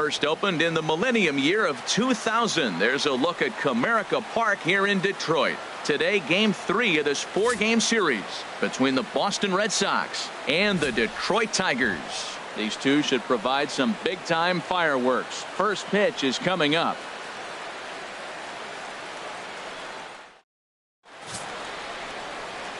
First opened in the millennium year of 2000. There's a look at Comerica Park here in Detroit. Today, Game 3 of this 4-game series between the Boston Red Sox and the Detroit Tigers. These two should provide some big-time fireworks. First pitch is coming up.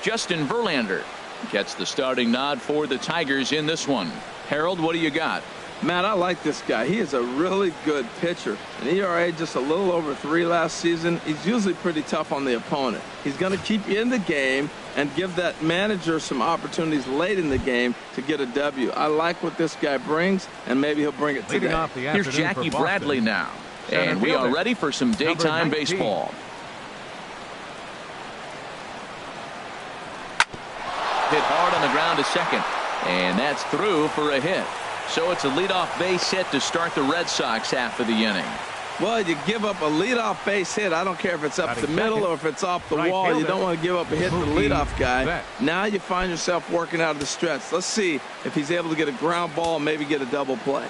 Justin Verlander gets the starting nod for the Tigers in this one. Harold, what do you got? Matt, I like this guy. He is a really good pitcher. An ERA just a little over 3 last season. He's usually pretty tough on the opponent. He's going to keep you in the game and give that manager some opportunities late in the game to get a W. I like what this guy brings, and maybe he'll bring it today. Here's Jackie Bradley now. And we are ready for some daytime baseball. Hit hard on the ground to second. And that's through for a hit. So it's a leadoff base hit to start the Red Sox half of the inning. Well, you give up a leadoff base hit. I don't care if it's up the middle or if it's off the wall. You don't want to give up a hit to the leadoff guy. Now you find yourself working out of the stretch. Let's see if he's able to get a ground ball and maybe get a double play.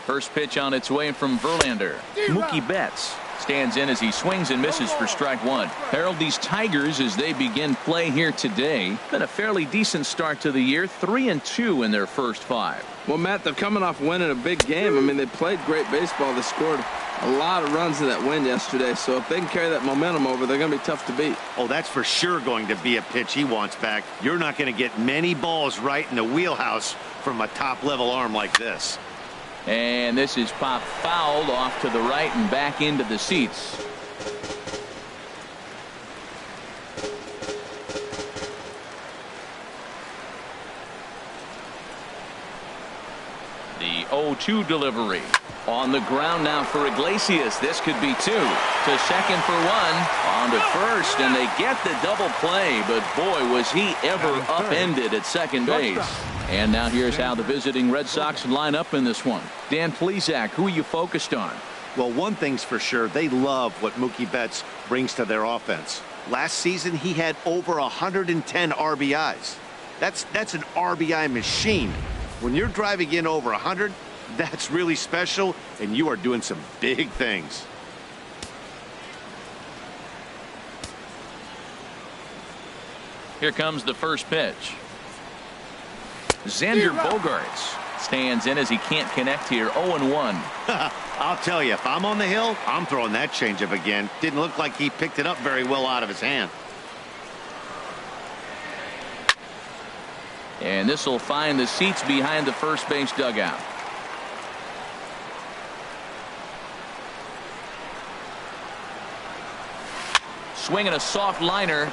First pitch on its way from Verlander. Mookie Betts stands in as he swings and misses for strike one. Harold, these Tigers, as they begin play here today, been a fairly decent start to the year. 3-2 in their first 5. Well, Matt, they're coming off winning a big game. I mean, they played great baseball. They scored a lot of runs in that win yesterday. So if they can carry that momentum over, they're going to be tough to beat. Oh, that's for sure going to be a pitch he wants back. You're not going to get many balls right in the wheelhouse from a top-level arm like this. And this is popped fouled off to the right and back into the seats. The 0-2 delivery. On the ground now for Iglesias. This could be 2. To second for 1. On to first, and they get the double play. But boy, was he ever upended at second base. And now here's how the visiting Red Sox line up in this one. Dan Plesac, who are you focused on? Well, one thing's for sure. They love what Mookie Betts brings to their offense. Last season, he had over 110 RBIs. That's an RBI machine. When you're driving in over 100, that's really special, and you are doing some big things. Here comes the first pitch. Xander Bogaerts stands in as he can't connect here. 0-1. I'll tell you, if I'm on the hill, I'm throwing that changeup again. Didn't look like he picked it up very well out of his hand. And this will find the seats behind the first base dugout. Swinging a soft liner.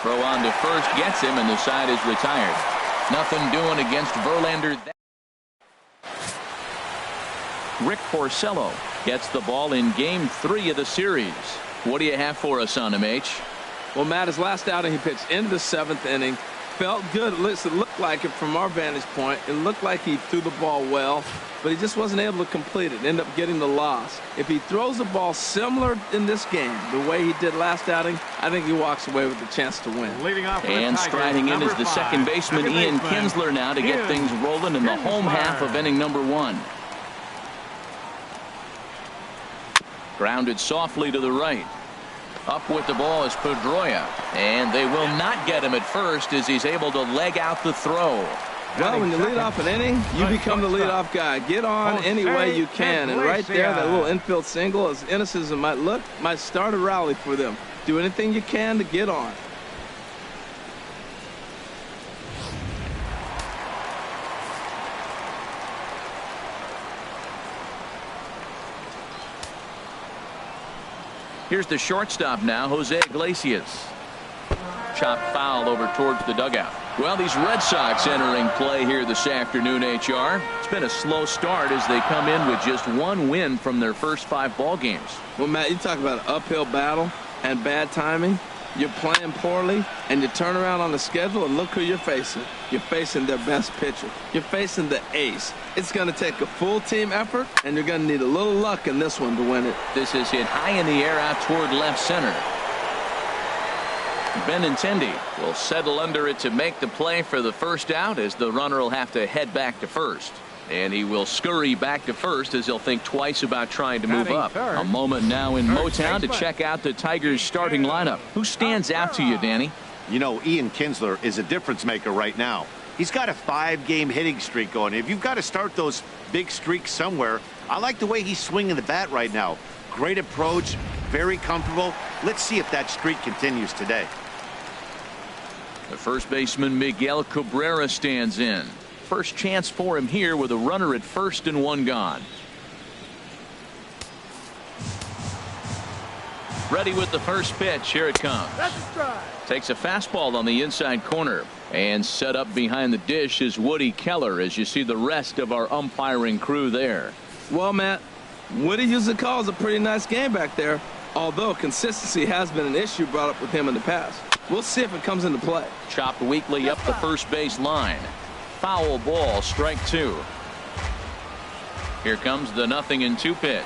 Throw on to first gets him, and the side is retired. Nothing doing against Verlander. Rick Porcello gets the ball in Game 3 of the series. What do you have for us on him, H? Well, Matt, his last outing, he pitched into the 7th inning. Felt good. It looked like it from our vantage point. It looked like he threw the ball well, but he just wasn't able to complete it. Ended up getting the loss. If he throws the ball similar in this game, the way he did last outing, I think he walks away with a chance to win. And striding in is the second baseman, Ian Kinsler, now to get things rolling in the home half of inning number 1. Grounded softly to the right. Up with the ball is Pedroia, and they will not get him at first as he's able to leg out the throw. Well, when you lead off an inning, you become the leadoff guy. Get on any way you can. And right there, that little infield single, as innocent as it might look, might start a rally for them. Do anything you can to get on. Here's the shortstop now, Jose Iglesias. Chopped foul over towards the dugout. Well, these Red Sox entering play here this afternoon, HR. It's been a slow start as they come in with just 1 win from their first 5 ball games. Well, Matt, you talk about an uphill battle and bad timing. You're playing poorly, and you turn around on the schedule, and look who you're facing. You're facing their best pitcher. You're facing the ace. It's going to take a full team effort, and you're going to need a little luck in this one to win it. This is hit high in the air out toward left center. Benintendi will settle under it to make the play for the first out, as the runner will have to head back to first. And he will scurry back to first as he'll think twice about trying to move up. A moment now in Motown to check out the Tigers starting lineup. Who stands out to you, Danny? You know, Ian Kinsler is a difference maker right now. He's got a 5-game hitting streak going. If you've got to start those big streaks somewhere, I like the way he's swinging the bat right now. Great approach, very comfortable. Let's see if that streak continues today. The first baseman Miguel Cabrera stands in. First chance for him here with a runner at first and one gone. Ready with the first pitch. Here it comes. That's a strike. Takes a fastball on the inside corner. And set up behind the dish is Woody Keller, as you see the rest of our umpiring crew there. Well, Matt, Woody usually calls a pretty nice game back there, although consistency has been an issue brought up with him in the past. We'll see if it comes into play. Chopped weakly up the first base line. Foul ball, strike 2. Here comes the 0-2 pitch.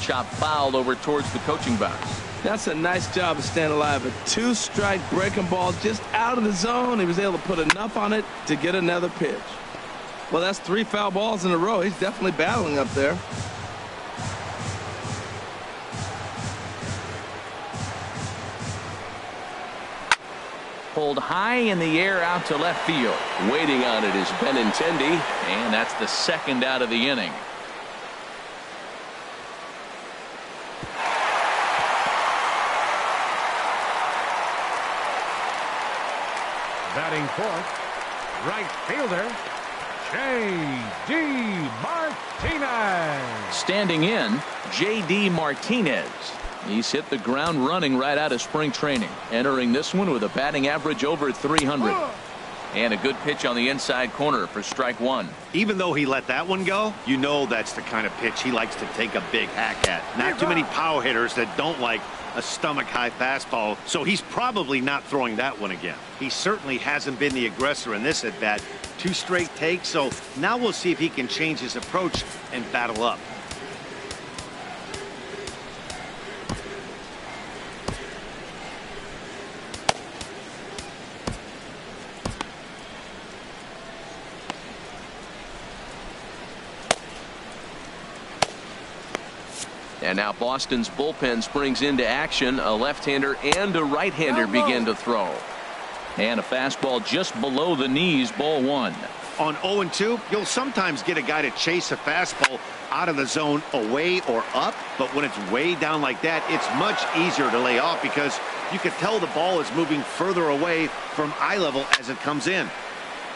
Chopped foul over towards the coaching box. That's a nice job of staying alive. A 2-strike breaking ball just out of the zone. He was able to put enough on it to get another pitch. Well, that's 3 foul balls in a row. He's definitely battling up there. Pulled high in the air out to left field. Waiting on it is Benintendi, and that's the second out of the inning. Batting fourth, right fielder, J.D. Martinez. Standing in, J.D. Martinez. He's hit the ground running right out of spring training. Entering this one with a batting average over 300. And a good pitch on the inside corner for strike 1. Even though he let that one go, you know that's the kind of pitch he likes to take a big hack at. Not too many power hitters that don't like a stomach-high fastball, so he's probably not throwing that one again. He certainly hasn't been the aggressor in this at-bat. 2 straight takes, so now we'll see if he can change his approach and battle up. And now Boston's bullpen springs into action. A left-hander and a right-hander begin to throw. And a fastball just below the knees, ball 1. On 0-2, you'll sometimes get a guy to chase a fastball out of the zone away or up, but when it's way down like that, it's much easier to lay off because you can tell the ball is moving further away from eye level as it comes in.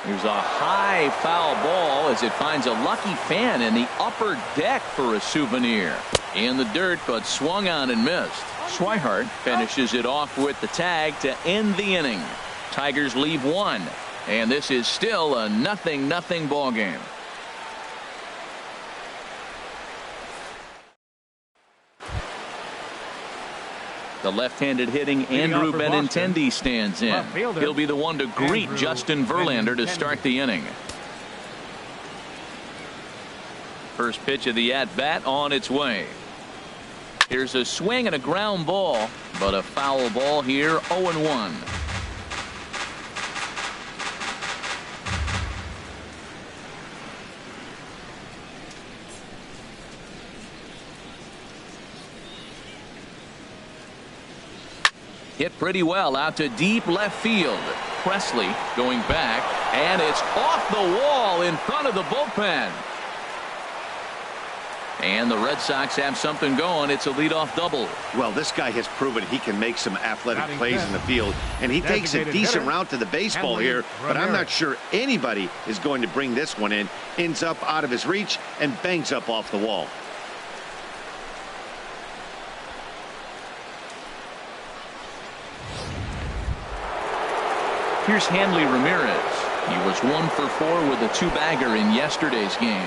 Here's a high foul ball as it finds a lucky fan in the upper deck for a souvenir. In the dirt, but swung on and missed. Swihart finishes it off with the tag to end the inning. Tigers leave 1, and this is still a 0-0 ball game. The left-handed hitting Andrew Benintendi stands in. He'll be the one to greet Justin Verlander to start the inning. First pitch of the at-bat on its way. Here's a swing and a ground ball, but a foul ball here, 0-1. Hit pretty well out to deep left field. Presley going back, and it's off the wall in front of the bullpen. And the Red Sox have something going. It's a leadoff double. Well, this guy has proven he can make some athletic plays in the field, and he takes a decent route to the baseball here, but I'm not sure anybody is going to bring this one in. Ends up out of his reach and bangs up off the wall. Here's Hanley Ramirez. He was 1 for 4 with a 2-bagger in yesterday's game.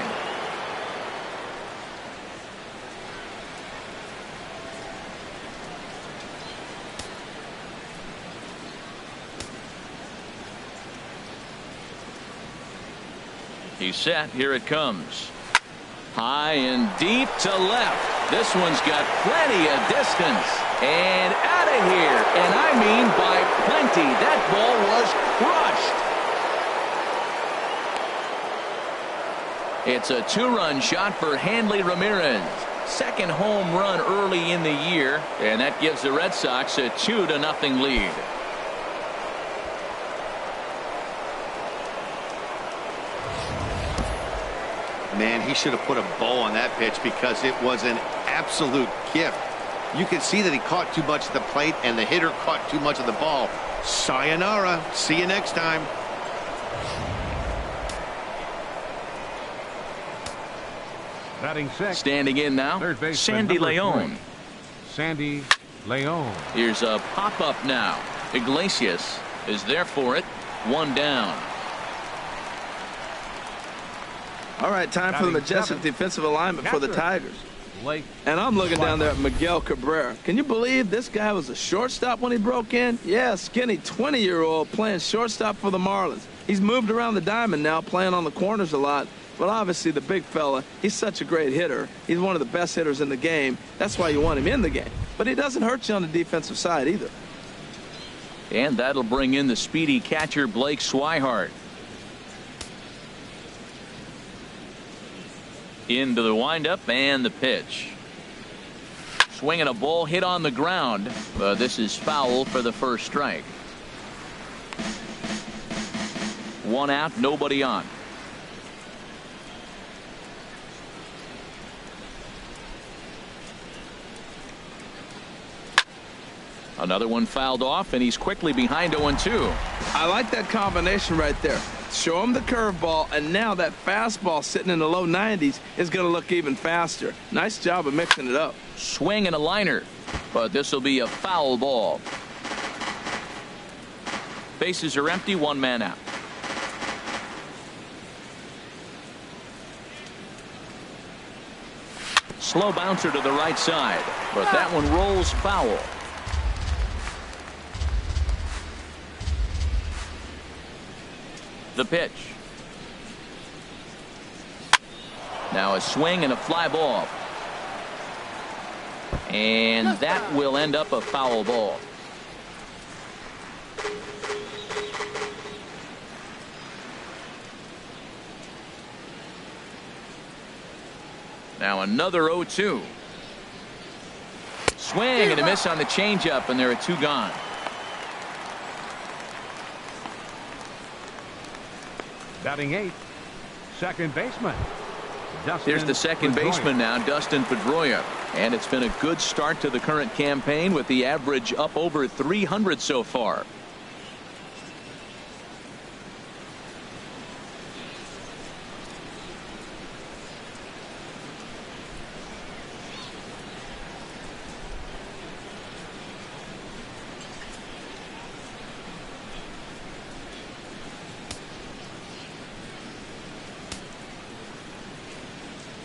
He's set. Here it comes. High and deep to left. This one's got plenty of distance. And out of here. And I mean by plenty. That ball was crushed. It's a 2-run shot for Hanley Ramirez. Second home run early in the year. And that gives the Red Sox a 2-0 lead. Man, he should have put a bow on that pitch because it was an absolute gift. You can see that he caught too much at the plate and the hitter caught too much of the ball. Sayonara. See you next time. Batting sixth. Standing in now, Sandy Leon. Sandy Leon. Here's a pop-up now. Iglesias is there for it. 1 down. All right, time for the majestic defensive alignment for the Tigers. And I'm looking down there at Miguel Cabrera. Can you believe this guy was a shortstop when he broke in? Yeah, skinny 20-year-old playing shortstop for the Marlins. He's moved around the diamond now, playing on the corners a lot. But obviously the big fella, he's such a great hitter. He's one of the best hitters in the game. That's why you want him in the game. But he doesn't hurt you on the defensive side either. And that'll bring in the speedy catcher Blake Swihart. Into the windup and the pitch. Swinging a ball hit on the ground. This is foul for the first strike. 1 out, nobody on. Another one fouled off, and he's quickly behind 0-2. I like that combination right there. Show him the curveball, and now that fastball sitting in the low 90s is going to look even faster. Nice job of mixing it up. Swing and a liner, but this will be a foul ball. Bases are empty, 1 man out. Slow bouncer to the right side, but that one rolls foul. The pitch. Now a swing and a fly ball. And that will end up a foul ball. Now another 0-2. Swing and a miss on the changeup, and there are 2 gone. Batting 8th, second baseman. Here's the second baseman now, Dustin Pedroia. And it's been a good start to the current campaign with the average up over 300 so far.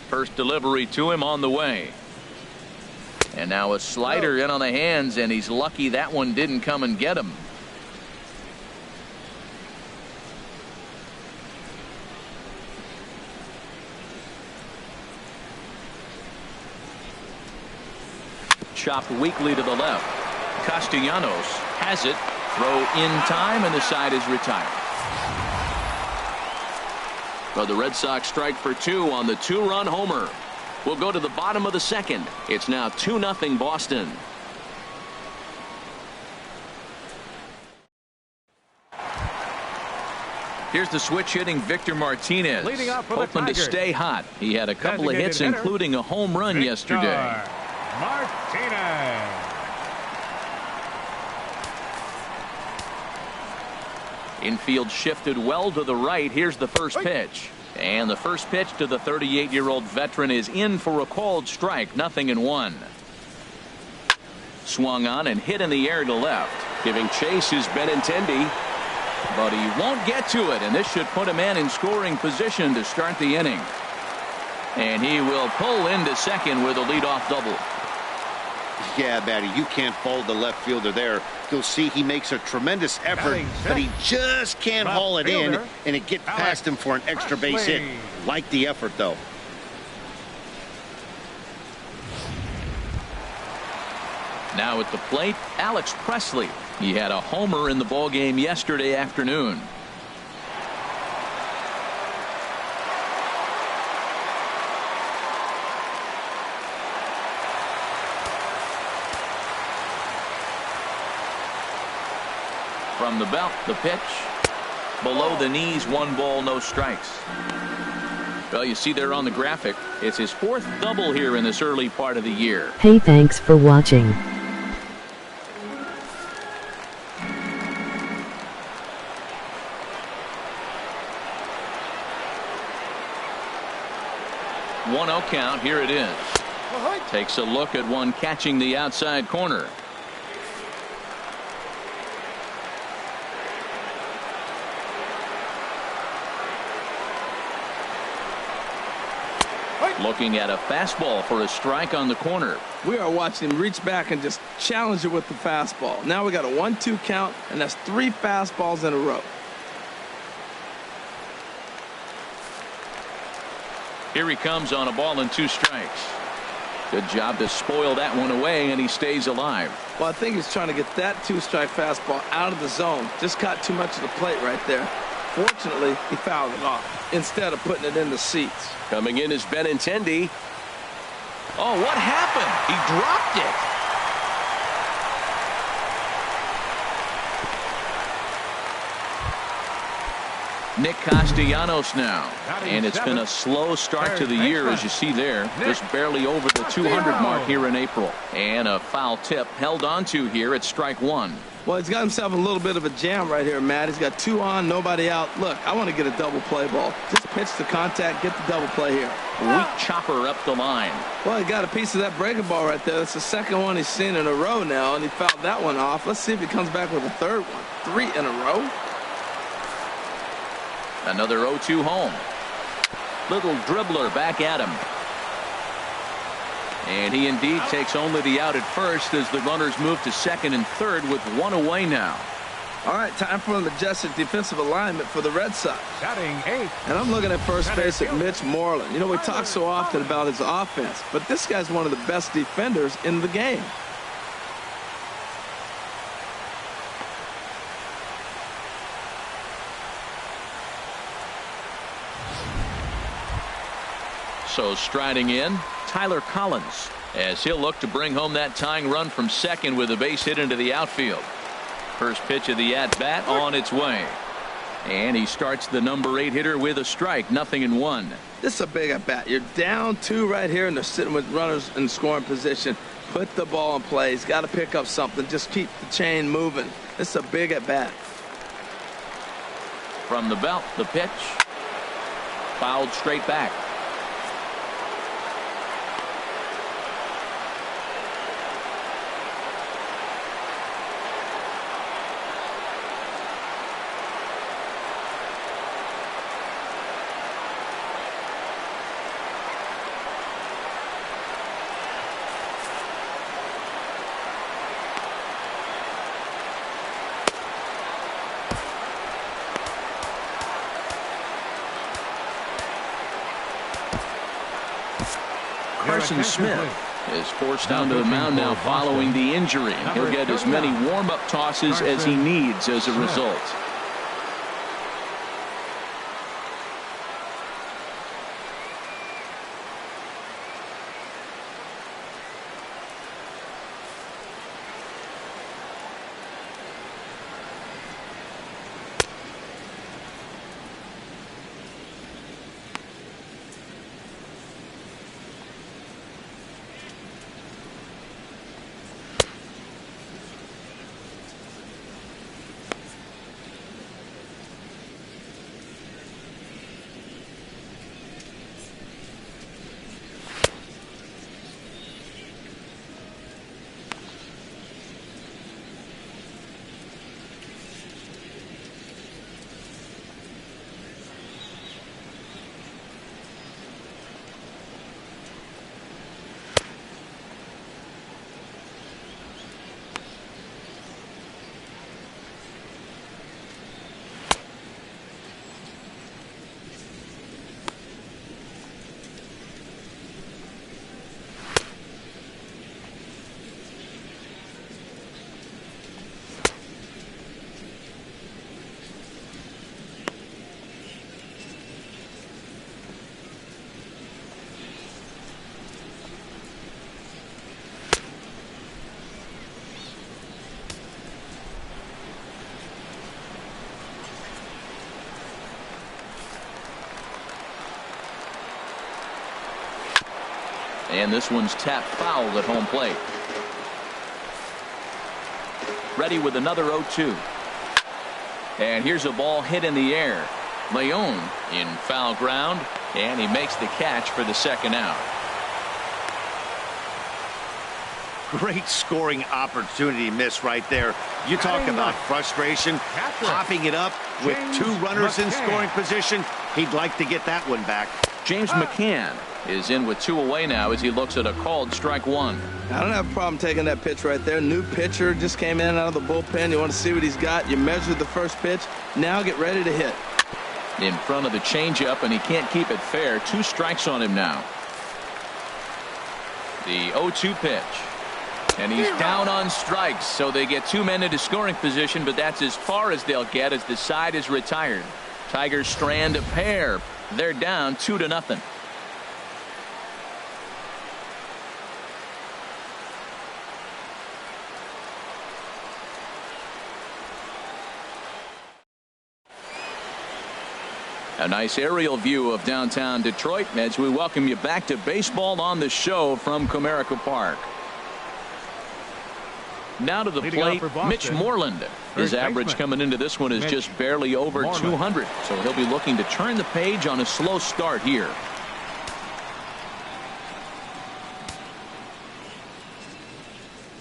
First delivery to him on the way. And now a slider in on the hands, and he's lucky that one didn't come and get him. Chopped weakly to the left. Castellanos has it. Throw in time, and the side is retired. But the Red Sox strike for 2 on the 2-run homer. We'll go to the bottom of the second. It's now 2-0 Boston. Here's the switch hitting Victor Martinez, hoping to stay hot. He had a couple of hits, including a home run yesterday. Martinez. Infield shifted well to the right. Here's the first pitch. And the first pitch to the 38-year-old veteran is in for a called strike. 0-1. Swung on and hit in the air to left. Giving chase is Benintendi. But he won't get to it. And this should put a man in scoring position to start the inning. And he will pull into second with a leadoff double. Yeah, Matty, you can't fault the left fielder there. You'll see he makes a tremendous effort, but he just can't haul it in, and it gets past him for an extra base hit. Like the effort, though. Now at the plate, Alex Presley. He had a homer in the ballgame yesterday afternoon. From the belt, the pitch. Below the knees, 1 ball, no strikes. Well, you see there on the graphic, it's his 4th double here in this early part of the year. Hey, thanks for watching. One 0 count. Here it is. Takes a look at one catching the outside corner. Looking at a fastball for a strike on the corner. We are watching him reach back and just challenge it with the fastball. Now we got a 1-2 count, and that's 3 fastballs in a row. Here he comes on a ball and 2 strikes. Good job to spoil that one away, and he stays alive. Well, I think he's trying to get that 2-strike fastball out of the zone. Just caught too much of the plate right there. Fortunately, he fouled it off instead of putting it in the seats. Coming in is Benintendi. Oh, what happened? He dropped it. Nick Castellanos now. And it's been a slow start to the year, as you see there. Just barely over the 200 mark here in April. And a foul tip held onto here at strike 1. Well, he's got himself a little bit of a jam right here, Matt. He's got 2 on, nobody out. Look, I want to get a double play ball. Just pitch the contact, get the double play here. Weak chopper up the line. Well, he got a piece of that breaking ball right there. That's the 2nd one he's seen in a row now, and he fouled that one off. Let's see if he comes back with a 3rd one. 3 in a row. Another 0-2 home. Little dribbler back at him. And he indeed takes only the out at first as the runners move to 2nd and 3rd with 1 away now. All right, time for a majestic defensive alignment for the Red Sox. Batting 8th. And I'm looking at first base at Mitch Moreland. You know, we talk so often about his offense, but this guy's one of the best defenders in the game. So striding in, Tyler Collins, as he'll look to bring home that tying run from 2nd with a base hit into the outfield. First pitch of the at-bat on its way. And he starts the number 8 hitter with a strike, 0-1. This is a big at-bat. You're down 2 right here, and they're sitting with runners in scoring position. Put the ball in play. He's got to pick up something. Just keep the chain moving. This is a big at-bat. From the belt, the pitch. Fouled straight back. Carson Smith is forced onto the mound now following the injury. He'll get as many warm-up tosses as he needs as a result. And this one's tapped foul at home plate. Ready with another 0-2. And here's a ball hit in the air. Leon in foul ground, and he makes the catch for the second out. Great scoring opportunity miss right there. You talk about frustration, popping it up with two runners in scoring position. He'd like to get that one back. James McCann is in with 2 away now as he looks at a called strike 1. I don't have a problem taking that pitch right there. New pitcher just came in out of the bullpen. You want to see what he's got. You measure the first pitch. Now get ready to hit. In front of the changeup, and he can't keep it fair. 2 strikes on him now. The 0-2 pitch. And he's down on strikes, so they get 2 men into scoring position, but that's as far as they'll get as the side is retired. Tigers strand a pair. They're down 2-0. A nice aerial view of downtown Detroit as we welcome you back to baseball on the show from Comerica Park. Now to the plate, Mitch Moreland. His average coming into this one is just barely over 200, so he'll be looking to turn the page on a slow start here.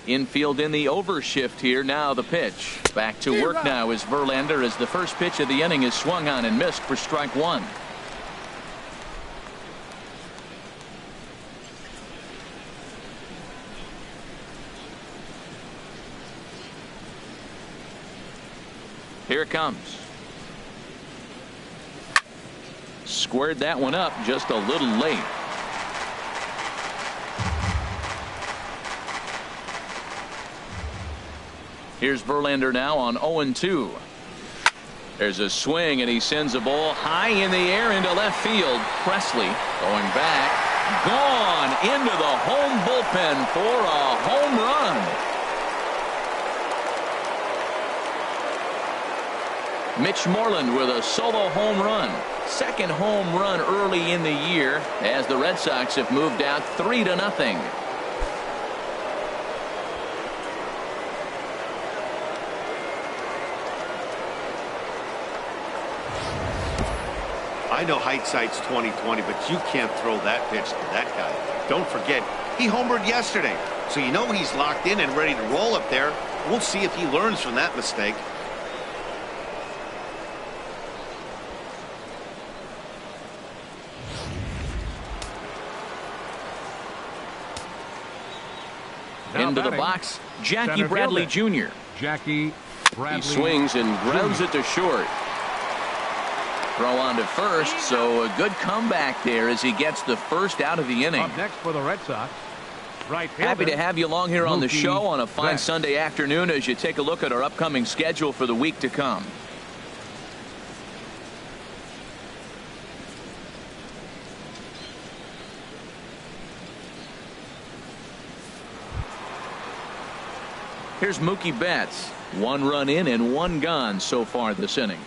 Infield in the overshift here. Now the pitch. Back to work now is Verlander as the first pitch of the inning is swung on and missed for strike 1. Here it comes. Squared that one up just a little late. Here's Verlander now on 0-2. There's a swing, and he sends a ball high in the air into left field. Presley going back. Gone into the home bullpen for a home run. Mitch Moreland with a solo home run. Second home run early in the year as the Red Sox have moved out 3-0. I know hindsight's 20/20, but you can't throw that pitch to that guy. Don't forget, he homered yesterday, so you know he's locked in and ready to roll up there. We'll see if he learns from that mistake. Into the box, Jackie Bradley Jr. Jackie Bradley. He swings and grounds it to short. Throw on to first, so a good comeback there as he gets the first out of the inning. Up next for the Red Sox, right fielder, Happy to have you along here on the show on a fine Betts. Sunday afternoon as you take a look at our upcoming schedule for the week to come. Here's Mookie Betts. 1 run in and 1 gone so far this inning.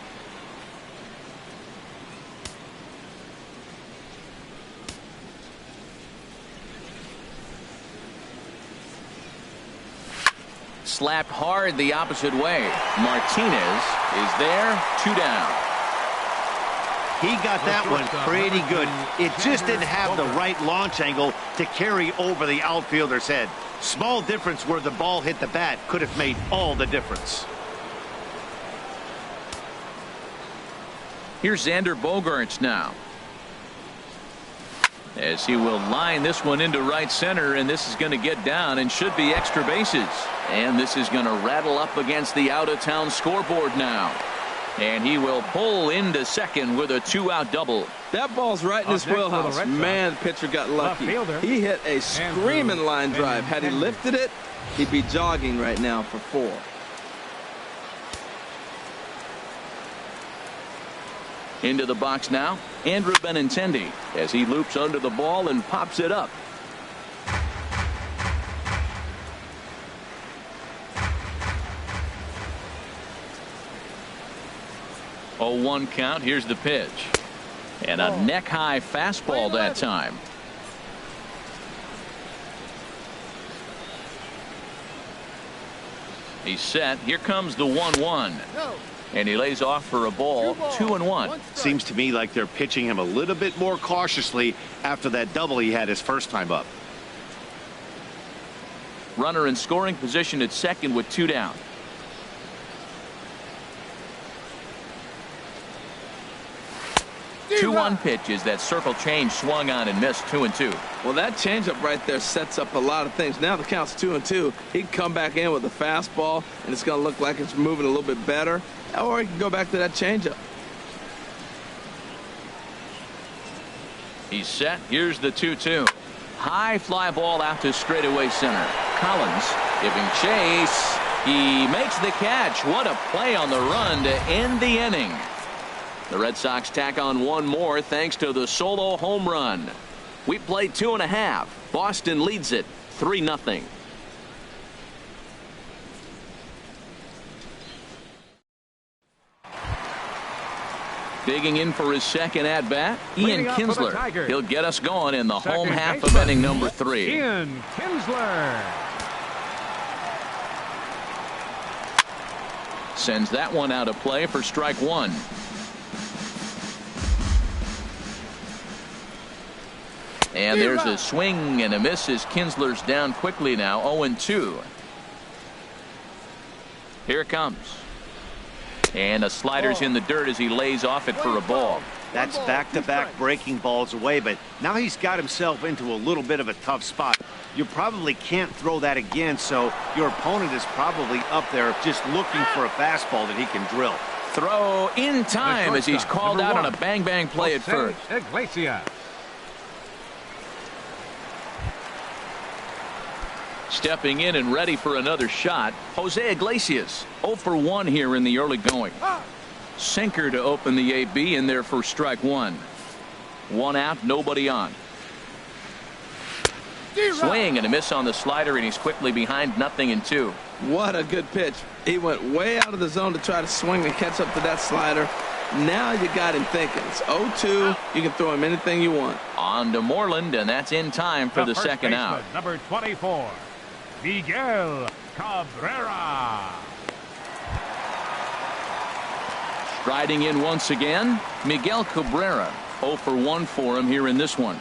Slapped hard the opposite way. Martinez is there. 2 down. He got that one pretty good. It just didn't have the right launch angle to carry over the outfielder's head. Small difference where the ball hit the bat could have made all the difference. Here's Xander Bogaerts now, as he will line this one into right center, and this is going to get down and should be extra bases. And this is going to rattle up against the out-of-town scoreboard now. And he will pull into second with a 2-out double. That ball's right in his wheelhouse. Man, the pitcher got lucky. He hit a screaming line drive. Had he lifted it, he'd be jogging right now for 4. Into the box now, Andrew Benintendi as he loops under the ball and pops it up. Oh, 1 count. Here's the pitch. And a neck-high fastball that time. He's set. Here comes the 1-1. And he lays off for a ball, 2-1. Seems to me like they're pitching him a little bit more cautiously after that double he had his first time up. Runner in scoring position at second with 2 down. Two 1 pitches. That circle change swung on and missed. 2-2. Well, that changeup right there sets up a lot of things. Now the count's 2-2. He can come back in with a fastball, and it's going to look like it's moving a little bit better. Or he can go back to that changeup. He's set. Here's the 2-2. High fly ball out to straightaway center. Collins giving chase. He makes the catch. What a play on the run to end the inning. The Red Sox tack on one more thanks to the solo home run. We played 2.5. Boston leads it 3-0. Digging in for his second at bat, Ian Kinsler. He'll get us going in the home half of inning number 3. Ian Kinsler sends that one out of play for strike 1. And there's a swing and a miss as Kinsler's down quickly now. 0-2. Here it comes. And a slider's in the dirt as he lays off it for a ball. That's back-to-back breaking balls away, but now he's got himself into a little bit of a tough spot. You probably can't throw that again, so your opponent is probably up there just looking for a fastball that he can drill. Throw in time as he's called out on a bang-bang play at first. Iglesias. Stepping in and ready for another shot, Jose Iglesias. 0 for 1 here in the early going. Sinker to open the AB in there for strike 1. 1 out, nobody on. Swing and a miss on the slider, and he's quickly behind 0-2. What a good pitch. He went way out of the zone to try to swing and catch up to that slider. Now you got him thinking. It's 0-2. You can throw him anything you want. On to Moreland, and that's in time for the second out. Number 24, Miguel Cabrera. Striding in once again, Miguel Cabrera. 0 for 1 for him here in this one.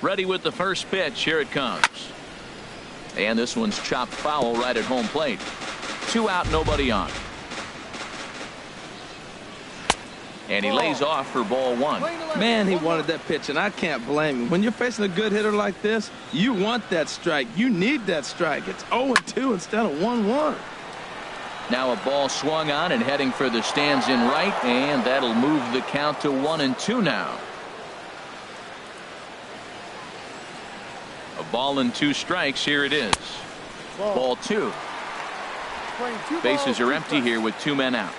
Ready with the first pitch. Here it comes. And this one's chopped foul right at home plate. 2 out, nobody on. And he lays off for ball 1. Man, he wanted that pitch, and I can't blame him. When you're facing a good hitter like this, you want that strike. You need that strike. It's 0-2 instead of 1-1. Now a ball swung on and heading for the stands in right, and that'll move the count to 1-2 now. A ball and 2 strikes. Here it is. Ball 2. Bases are empty here with 2 men out.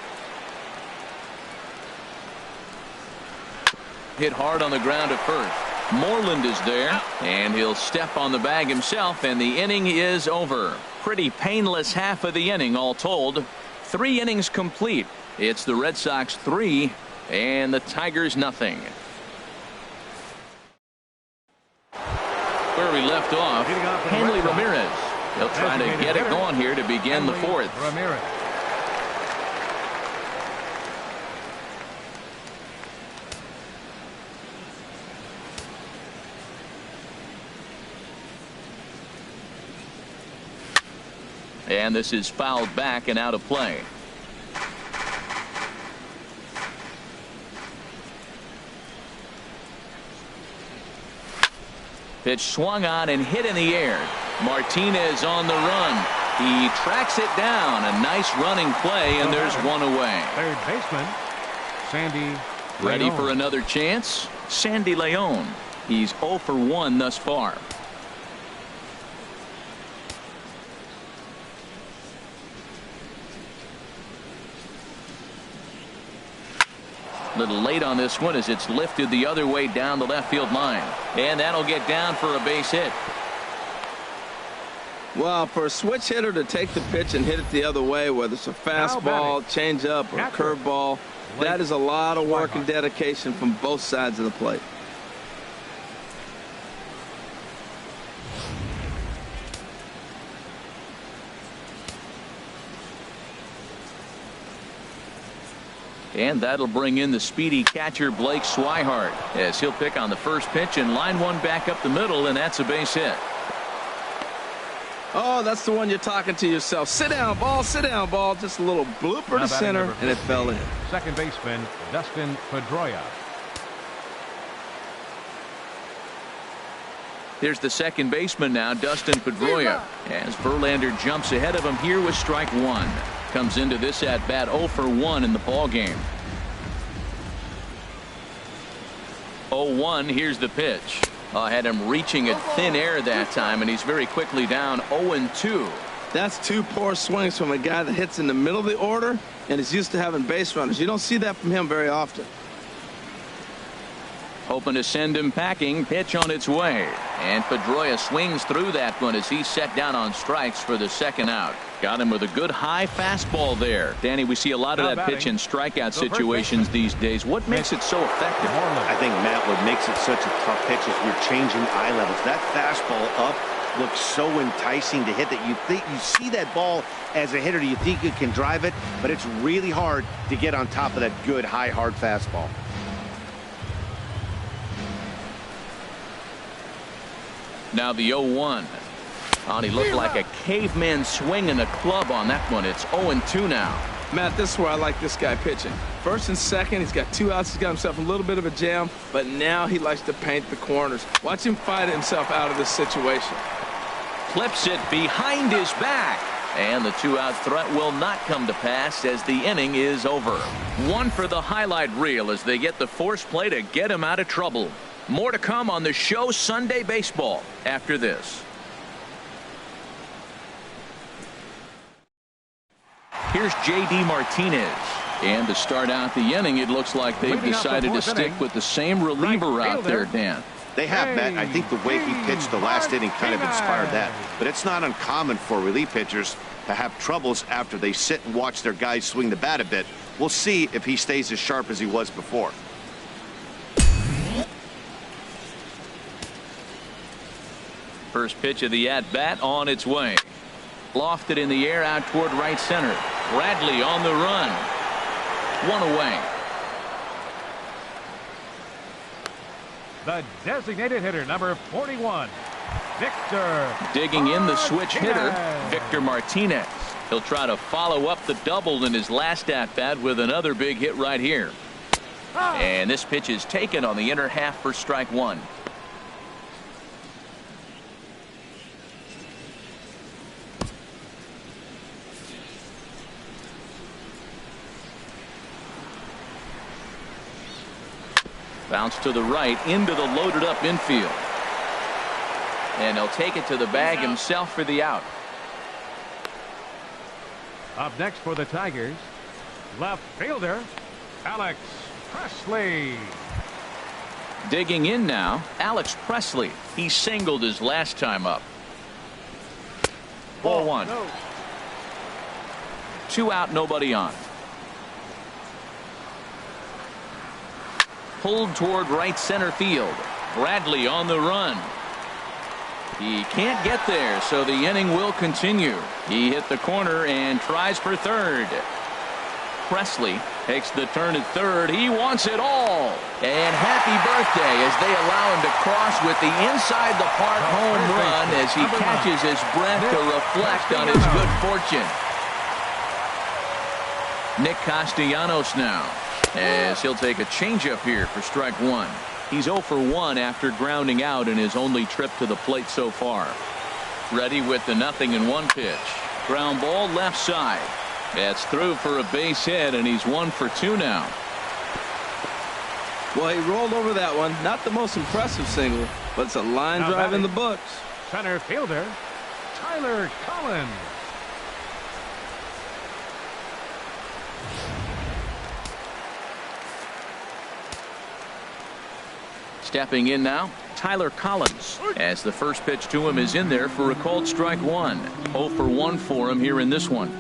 Hit hard on the ground at first. Moreland is there, and he'll step on the bag himself, and the inning is over. Pretty painless half of the inning all told. 3 innings complete. It's the Red Sox 3 and the Tigers nothing. Where we left off, Hanley Ramirez. He'll try to get it going here to begin the 4th. Ramirez. And this is fouled back and out of play. Pitch swung on and hit in the air. Martinez on the run. He tracks it down. A nice running play, and there's 1 away. Third baseman, Sandy Ready Leon. for another chance? Sandy Leon. He's 0 for 1 thus far. Little late on this one as it's lifted the other way down the left field line, and that'll get down for a base hit. Well, for a switch hitter to take the pitch and hit it the other way, whether it's a fastball, changeup, or a curveball, that is a lot of work and dedication from both sides of the plate. And that'll bring in the speedy catcher Blake Swihart as he'll pick on the first pitch and line one back up the middle, and that's a base hit. Oh, that's the one you're talking to yourself. Sit down, ball, sit down, ball. Just a little blooper to center, and it fell in. Second baseman, Dustin Pedroia. Here's the second baseman now, Dustin Pedroia, as Verlander jumps ahead of him here with strike one. Comes into this at bat 0 for 1 in the ball game. 0-1. Here's the pitch. Had him reaching at thin air that time, and he's very quickly down 0-2. That's two poor swings from a guy that hits in the middle of the order and is used to having base runners. You don't see that from him very often. Hoping to send him packing. Pitch on its way. And Pedroia swings through that one as he's set down on strikes for the second out. Got him with a good high fastball there. Danny, we see a lot of that pitch in strikeout situations these days. What makes it so effective? I think, Matt, what makes it such a tough pitch is we're changing eye levels. That fastball up looks so enticing to hit that you think you see that ball as a hitter, you think you can drive it, but it's really hard to get on top of that good high hard fastball. Now the 0-1. He looked like a caveman swinging a club on that one. It's 0-2 now. Matt, this is where I like this guy pitching. First and second, he's got 2 outs. He's got himself a little bit of a jam, but now he likes to paint the corners. Watch him fight himself out of this situation. Flips it behind his back. And the 2-out threat will not come to pass as the inning is over. One for the highlight reel as they get the force play to get him out of trouble. More to come on the show Sunday Baseball after this. Here's J.D. Martinez. And to start out the inning, it looks like they've decided to stick with the same reliever out there, Dan. They have, Matt. I think the way he pitched the last inning kind of inspired that. But it's not uncommon for relief pitchers to have troubles after they sit and watch their guys swing the bat a bit. We'll see if he stays as sharp as he was before. First pitch of the at-bat on its way. Lofted in the air out toward right center. Bradley on the run. One away. The designated hitter, number 41, Victor. Digging in the switch hitter, Victor Martinez. He'll try to follow up the double in his last at-bat with another big hit right here. And this pitch is taken on the inner half for strike one. Bounce to the right into the loaded up infield. And he'll take it to the bag himself for the out. Up next for the Tigers, left fielder, Alex Presley. Digging in now, Alex Presley. He singled his last time up. Ball one. 2 out, nobody on. Pulled toward right center field. Bradley on the run. He can't get there, so the inning will continue. He hit the corner and tries for third. Presley takes the turn at third. He wants it all. And happy birthday as they allow him to cross with the inside the park home run as he catches his breath to reflect on his good fortune. Nick Castellanos now, as he'll take a changeup here for strike one. He's 0 for 1 after grounding out in his only trip to the plate so far. Ready with the 0-1 pitch. Ground ball left side. That's through for a base hit, and he's 1 for 2 now. Well, he rolled over that one. Not the most impressive single, but it's a line drive in the books. Center fielder, Tyler Collins. Stepping in now, Tyler Collins, as the first pitch to him is in there for a called strike one. 0 for 1 for him here in this one.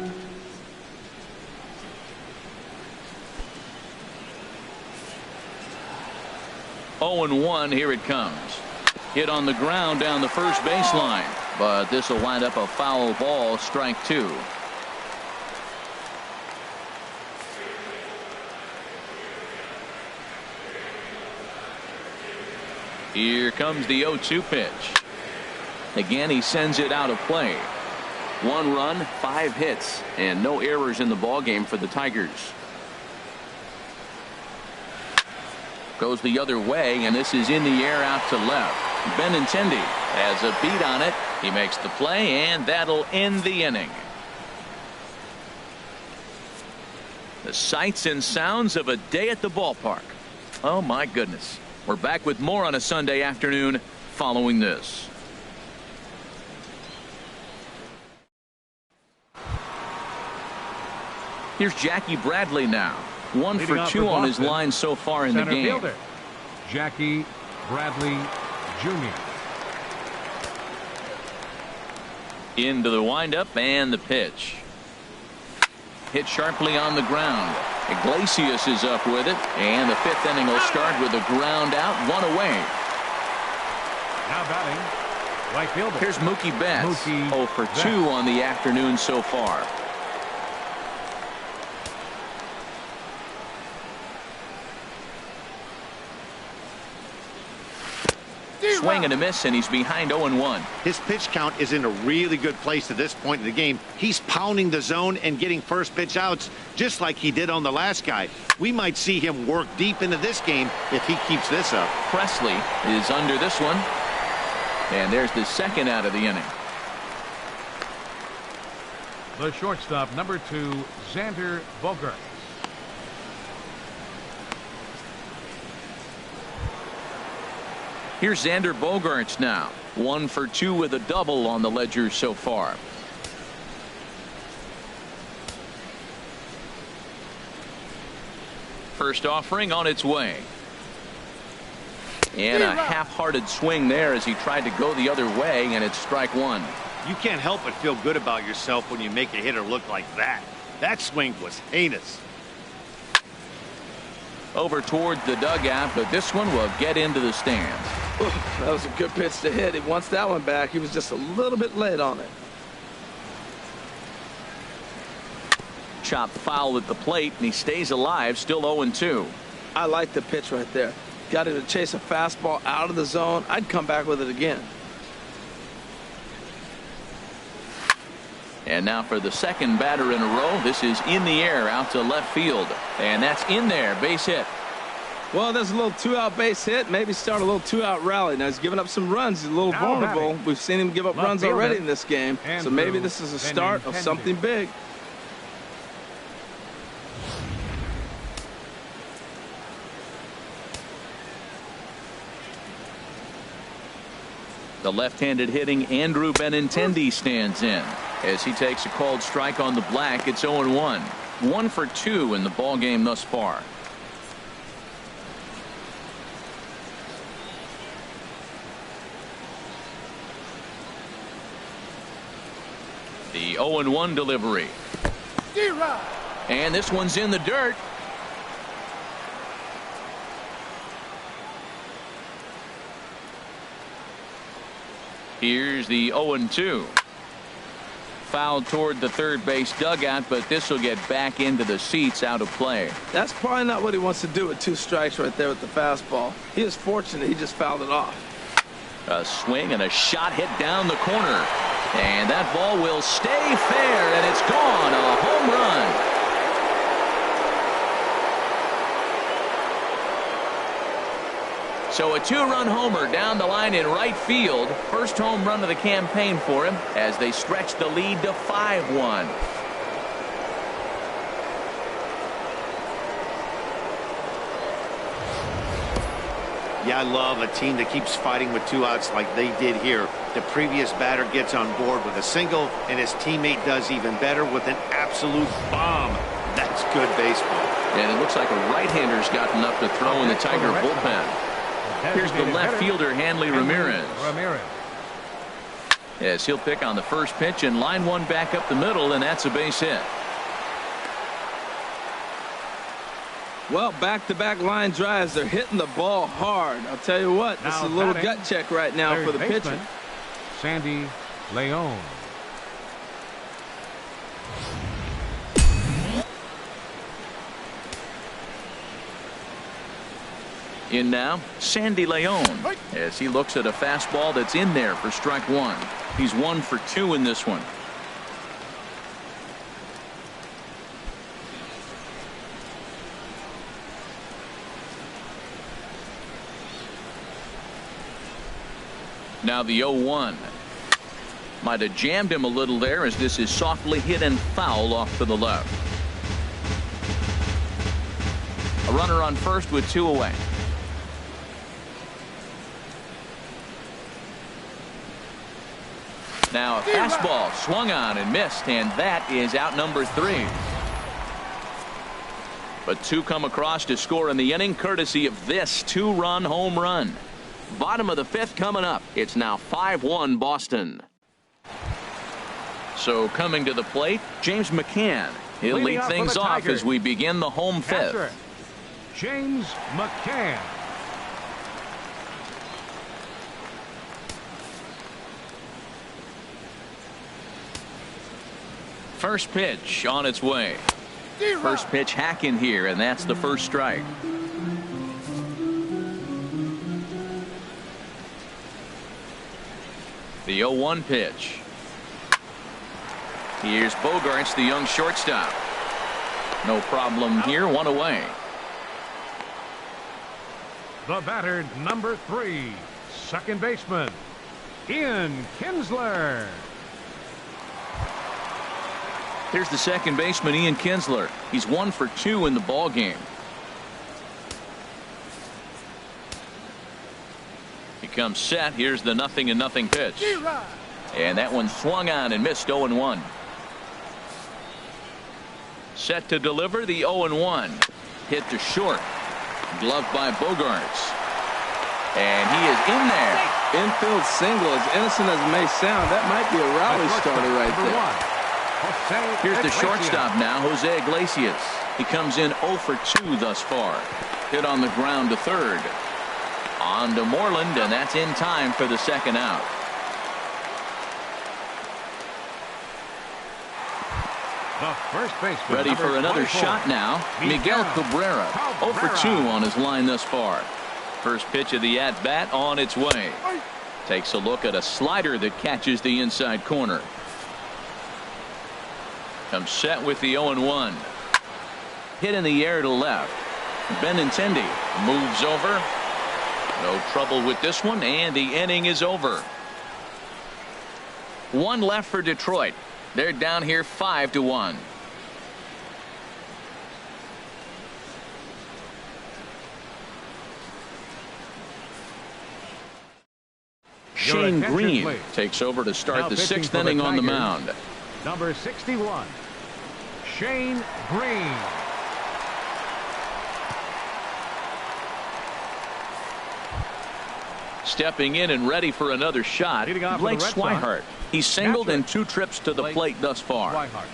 Oh and 1, here it comes. Hit on the ground down the first baseline, but this will wind up a foul ball, strike two. Here comes the 0-2 pitch. Again, he sends it out of play. 1 run, 5 hits, and no errors in the ballgame for the Tigers. Goes the other way, and this is in the air out to left. Benintendi has a beat on it. He makes the play, and that'll end the inning. The sights and sounds of a day at the ballpark. Oh, my goodness. We're back with more on a Sunday afternoon following this. Here's Jackie Bradley now. 1 for 2 on his line so far in the game. Fielder, Jackie Bradley Jr. Into the windup and the pitch. Hit sharply on the ground. Iglesias is up with it, and the 5th inning will start with a ground out, 1 away. Now batting, right fielder. Here's Mookie Betts. 0 for 2 Betts. on the afternoon so far. Swing and a miss, and he's behind 0-1. His pitch count is in a really good place at this point in the game. He's pounding the zone and getting first pitch outs just like he did on the last guy. We might see him work deep into this game if he keeps this up. Presley is under this one, and there's the 2nd out of the inning. The shortstop, number 2, Xander Bogaerts. Here's Xander Bogaerts now. 1 for 2 with a double on the ledger so far. First offering on its way. And a half-hearted swing there as he tried to go the other way, and it's strike 1. You can't help but feel good about yourself when you make a hitter look like that. That swing was heinous. Over toward the dugout, but this one will get into the stands. That was a good pitch to hit. He wants that one back. He was just a little bit late on it. Chopped foul at the plate, and he stays alive, still 0-2. I like the pitch right there. Got him to chase a fastball out of the zone. I'd come back with it again. And now for the 2nd batter in a row. This is in the air out to left field. And that's in there. Base hit. Well, there's a little 2-out base hit. Maybe start a little 2-out rally. Now he's giving up some runs. He's a little Now vulnerable. batting. We've seen him give up Left runs fielder, already in this game. So Andrew maybe this is a start of Benintendi. something big. The left-handed hitting Andrew Benintendi stands in as he takes a called strike on the black. It's 0-1. 1 for 2 in the ball game thus far. The 0-1 delivery. And this one's in the dirt. Here's the 0-2. Fouled toward the third base dugout, but this will get back into the seats out of play. That's probably not what he wants to do with 2 strikes right there with the fastball. He is fortunate he just fouled it off. A swing and a shot hit down the corner. And that ball will stay fair, and it's gone. A home run. So a 2-run homer down the line in right field. First home run of the campaign for him as they stretch the lead to 5-1. Yeah, I love a team that keeps fighting with 2 outs like they did here. The previous batter gets on board with a single, and his teammate does even better with an absolute bomb. That's good baseball. And it looks like a right-hander's gotten up to throw in the Tiger bullpen. Here's the left fielder, Hanley Ramirez. As he'll pick on the first pitch, and line one back up the middle, and that's a base hit. Well, back-to-back line drives. They're hitting the ball hard. I'll tell you what, this is a little gut check right now for the pitcher. Sandy Leon. In now, Sandy Leon, as he looks at a fastball that's in there for strike one. He's 1 for 2 in this one. Now the 0-1. Might have jammed him a little there, as this is softly hit and foul off to the left. A runner on first with 2 away. Now a fastball swung on and missed, and that is out number 3. But 2 come across to score in the inning, courtesy of this 2-run home run. Bottom of the 5th coming up. It's now 5-1 Boston. So coming to the plate, James McCann. He'll lead things off as we begin the home 5th. James McCann. First pitch on its way. First pitch hacking here, and that's the first strike. The 0-1 pitch. Here's Bogaerts, the young shortstop. No problem here, 1 away. The batter, number 3, second baseman, Ian Kinsler. Here's the second baseman, Ian Kinsler. He's 1 for 2 in the ball game. He comes set. Here's the 0-0 pitch. And that one swung on and missed. 0-1. Set to deliver the 0-1. Hit to short. Gloved by Bogaerts. And he is in there. Infield single, as innocent as it may sound, that might be a rally starter right there. Here's the shortstop now, Jose Iglesias. He comes in 0 for 2 thus far. Hit on the ground to third. On to Moreland, and that's in time for the second out. The first baseman, ready for another 24. shot now. Miguel Cabrera, 0 for 2 on his line thus far. First pitch of the at-bat on its way. Takes a look at a slider that catches the inside corner. Comes set with the 0-1. Hit in the air to left. Benintendi moves over. No trouble with this one, and the inning is over. 1 left for Detroit. They're down here 5-1. Shane Green takes over to start the 6th inning on the mound. Number 61, Shane Green. Stepping in and ready for another shot, Blake Swihart. He's singled in 2 trips to the plate thus far. Swihart.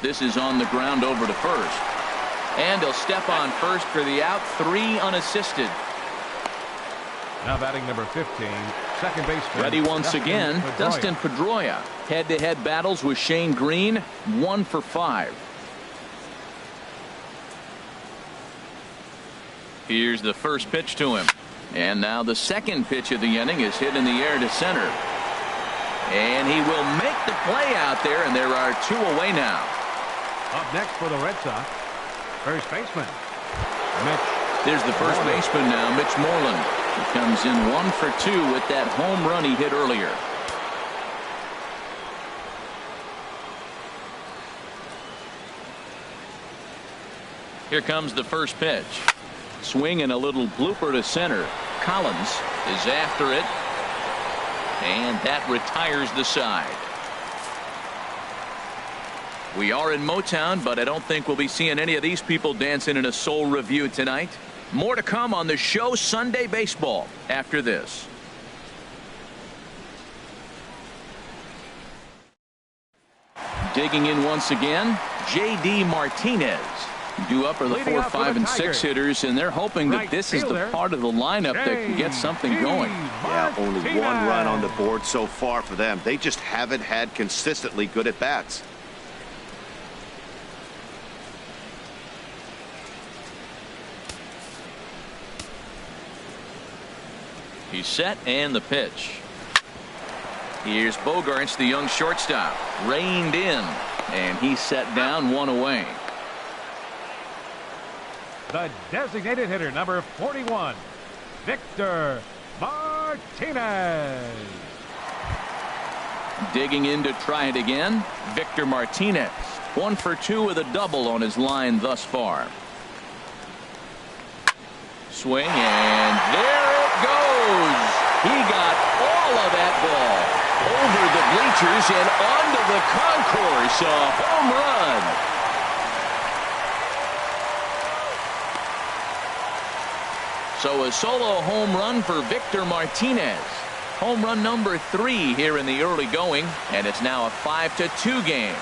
This is on the ground over to first. And he'll step on first for the out. 3 unassisted. Now batting number 15, second baseman. Ready once again, Dustin Pedroia. Head-to-head battles with Shane Green. 1 for 5. Here's the first pitch to him. And now the second pitch of the inning is hit in the air to center. And he will make the play out there, and there are 2 away now. Up next for the Red Sox, first baseman, Mitch. There's the first baseman now, Mitch Moreland. He comes in 1 for 2 with that home run he hit earlier. Here comes the first pitch. Swing and a little blooper to center. Collins is after it. And that retires the side. We are in Motown, but I don't think we'll be seeing any of these people dancing in a soul review tonight. More to come on the show Sunday Baseball after this. Digging in once again, J.D. Martinez. Due up are the Leading 4, up for 5, the and 6 Tigers. hitters, and they're hoping that Right this is the fielder, part of the lineup that can get something going. Yeah, only one run on the board so far for them. They just haven't had consistently good at bats. He's set, and the pitch. Here's Bogarts, the young shortstop, reined in, and he's set down, 1 away. The designated hitter, number 41, Victor Martinez. Digging in to try it again, Victor Martinez. 1 for 2 with a double on his line thus far. Swing, and there it goes. He got all of that ball over the bleachers and onto the concourse. A home run. So a solo home run for Victor Martinez. Home run number 3 here in the early going, and it's now a 5-2 game.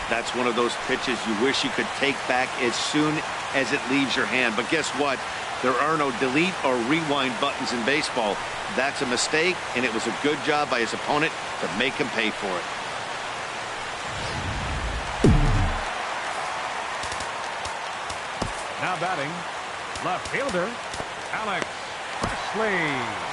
That's one of those pitches you wish you could take back as soon as it leaves your hand. But guess what? There are no delete or rewind buttons in baseball. That's a mistake, and it was a good job by his opponent to make him pay for it. Now batting, left fielder, Alex Presley.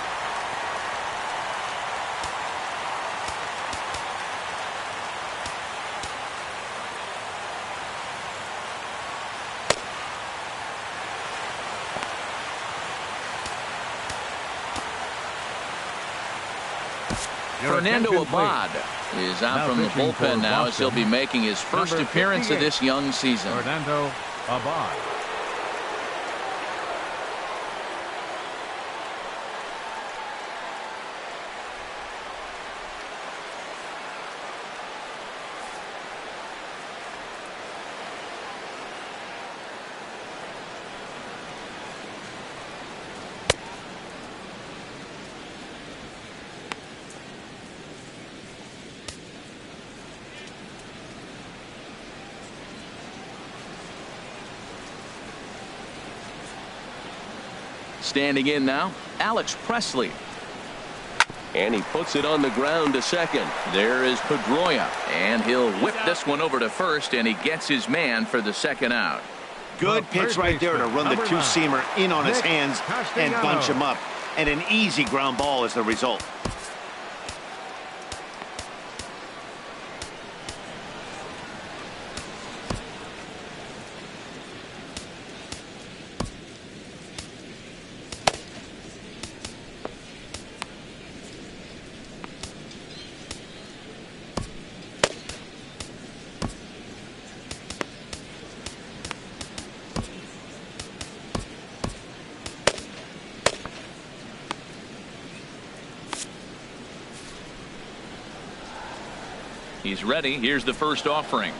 Fernando Abad is out from the bullpen now, as he'll be making his first appearance of this young season. Fernando Abad. Standing in now, Alex Presley. And he puts it on the ground to second. There is Pedroia, and he'll whip this one over to first, and he gets his man for the second out. Good pitch right there to run the two-seamer in on his hands and bunch him up. And an easy ground ball is the result. He's ready. Here's the first offering.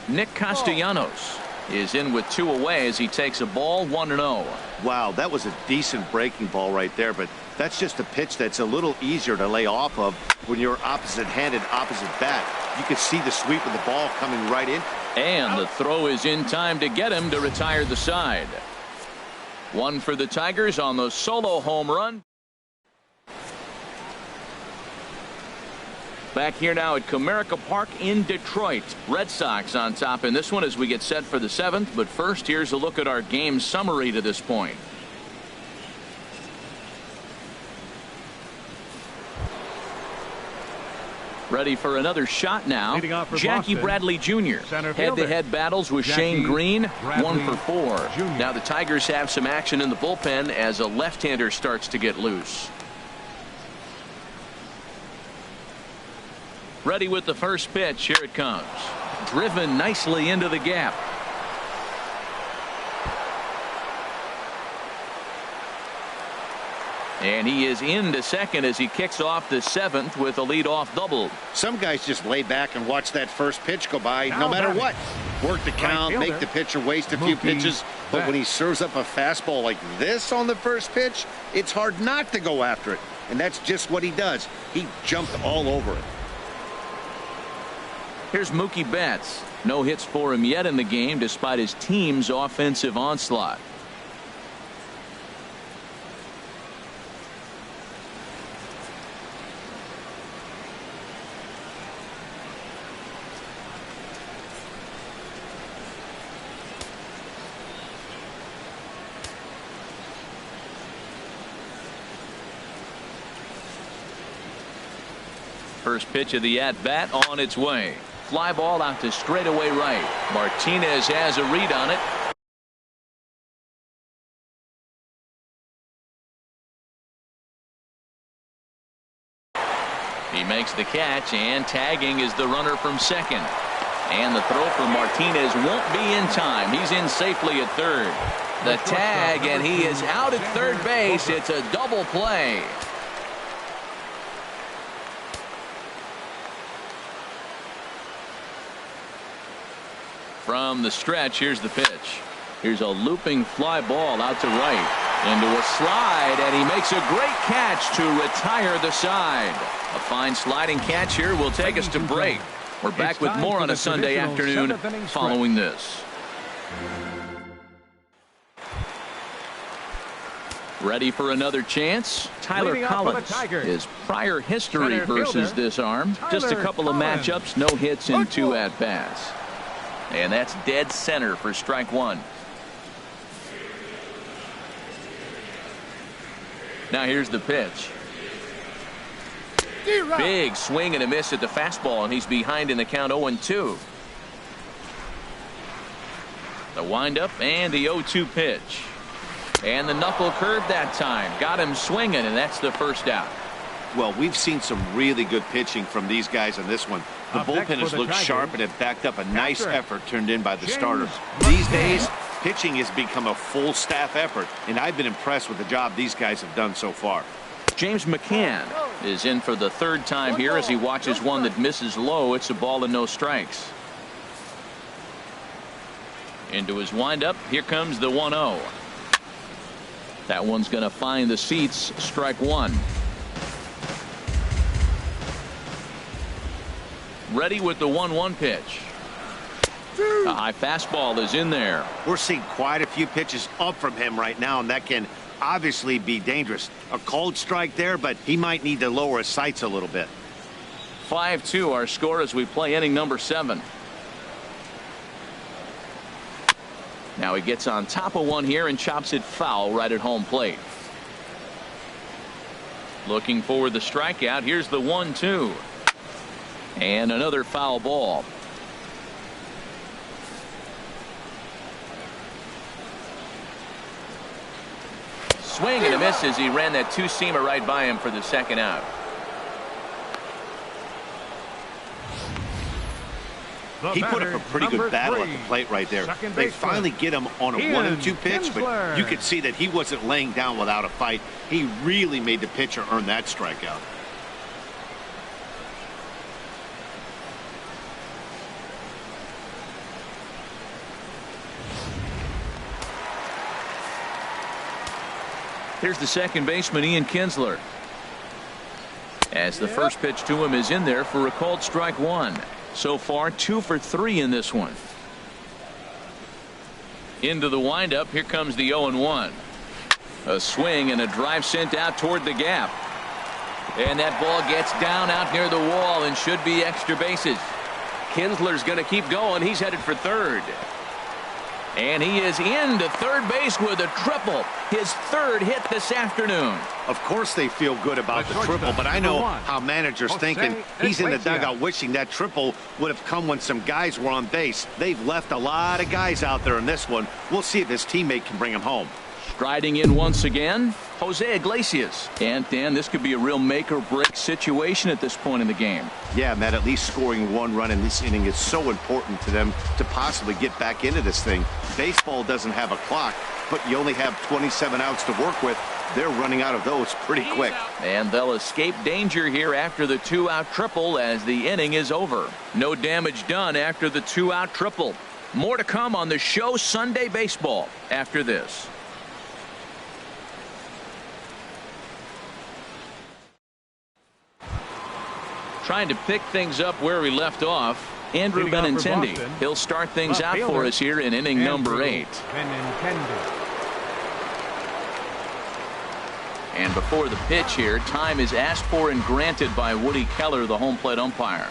Nick Castellanos is in with 2 away as he takes a ball, 1-0. Wow, that was a decent breaking ball right there, but that's just a pitch that's a little easier to lay off of when you're opposite-handed, opposite bat. You could see the sweep of the ball coming right in. And the throw is in time to get him to retire the side. 1 for the Tigers on the solo home run. Back here now at Comerica Park in Detroit. Red Sox on top in this one as we get set for the 7th. But first, here's a look at our game summary to this point. Ready for another shot now. Jackie Boston, Bradley Jr. Head-to-head battles with Shane Green. Bradley 1 for 4. Jr. Now the Tigers have some action in the bullpen as a left-hander starts to get loose. Ready with the first pitch. Here it comes. Driven nicely into the gap. And he is into second as he kicks off the seventh with a leadoff double. Some guys just lay back and watch that first pitch go by no matter what. Work the count, make the pitcher waste a few pitches. But when he serves up a fastball like this on the first pitch, it's hard not to go after it. And that's just what he does. He jumped all over it. Here's Mookie Betts. No hits for him yet in the game despite his team's offensive onslaught. First pitch of the at-bat on its way. Fly ball out to straightaway right. Martinez has a read on it. He makes the catch, and tagging is the runner from second. And the throw from Martinez won't be in time. He's in safely at third. The tag, and he is out at third base. It's a double play. From the stretch, here's the pitch. Here's a looping fly ball out to right. Into a slide, and he makes a great catch to retire the side. A fine sliding catch here will take us to break. We're back with more on a Sunday afternoon following this. Ready for another chance? Tyler Collins. His prior history versus this arm. Just a couple of matchups, no hits in 2 at-bats. And that's dead center for strike one. Now here's the pitch. Big swing and a miss at the fastball, and he's behind in the count 0-2. The windup and the 0-2 pitch. And the knuckle curve that time. Got him swinging, and that's the first out. Well, we've seen some really good pitching from these guys in this one. The bullpen has looked sharp and have backed up a nice effort turned in by the starters. These days, pitching has become a full staff effort, and I've been impressed with the job these guys have done so far. James McCann is in for the third time here as he watches one that misses low. It's a ball and no strikes. Into his windup. Here comes the 1-0. That one's going to find the seats. Strike one. Ready with the 1-1 pitch. A high fastball is in there. We're seeing quite a few pitches up from him right now, and that can obviously be dangerous. A cold strike there, but he might need to lower his sights a little bit. 5-2 our score as we play inning number 7. Now he gets on top of one here and chops it foul right at home plate. Looking for the strikeout. Here's the 1-2. And another foul ball. Swing and a miss as he ran that two-seamer right by him for the second out. He put up a pretty good battle at the plate right there. They finally get him on a 1-2 pitch, but you could see that he wasn't laying down without a fight. He really made the pitcher earn that strikeout. Here's the second baseman, Ian Kinsler. As the first pitch to him is in there for a called strike one. So far 2 for 3 in this one. Into the windup. Here comes the 0-1. A swing and a drive sent out toward the gap. And that ball gets down out near the wall and should be extra bases. Kinsler's going to keep going. He's headed for third. And he is into third base with a triple. His third hit this afternoon. Of course they feel good about the triple, but I know how managers thinking. He's in the dugout wishing that triple would have come when some guys were on base. They've left a lot of guys out there in this one. We'll see if his teammate can bring him home. Striding in once again, Jose Iglesias. And Dan, this could be a real make or break situation at this point in the game. Yeah, Matt, at least scoring 1 run in this inning is so important to them to possibly get back into this thing. Baseball doesn't have a clock, but you only have 27 outs to work with. they're running out of those pretty quick. And they'll escape danger here after the 2-out triple as the inning is over. No damage done after the 2-out triple. More to come on the show Sunday Baseball after this. Trying to pick things up where we left off, Andrew Benintendi. He'll start things out for us here in inning number 8. And before the pitch here, time is asked for and granted by Woody Keller, the home plate umpire.